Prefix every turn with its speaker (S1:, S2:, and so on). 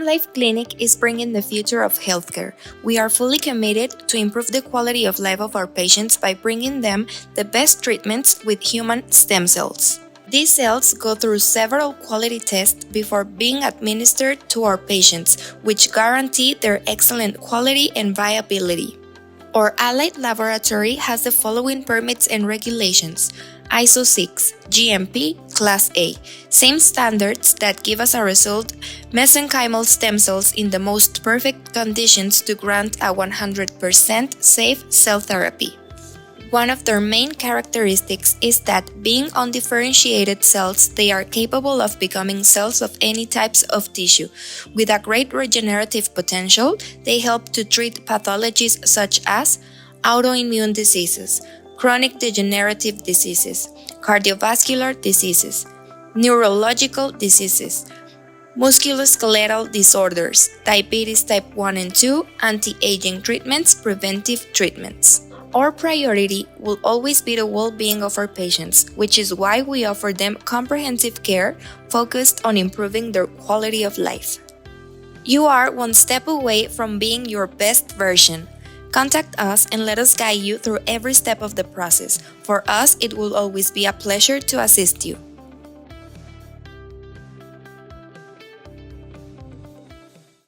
S1: Life Clinic is bringing the future of healthcare. We are fully committed to improve the quality of life of our patients by bringing them the best treatments with human stem cells. These cells go through several quality tests before being administered to our patients, which guarantee their excellent quality and viability. Our allied laboratory has the following permits and regulations: ISO 6, GMP, Class A, same standards that give us a result, mesenchymal stem cells in the most perfect conditions to grant a 100% safe cell therapy. One of their main characteristics is that being undifferentiated cells, they are capable of becoming cells of any types of tissue. With a great regenerative potential, they help to treat pathologies such as autoimmune diseases, chronic degenerative diseases, cardiovascular diseases, neurological diseases, musculoskeletal disorders, diabetes type 1 and 2, anti-aging treatments, preventive treatments. Our priority will always be the well-being of our patients, which is why we offer them comprehensive care focused on improving their quality of life. You are one step away from being your best version. Contact us and let us guide you through every step of the process. For us, it will always be a pleasure to assist you.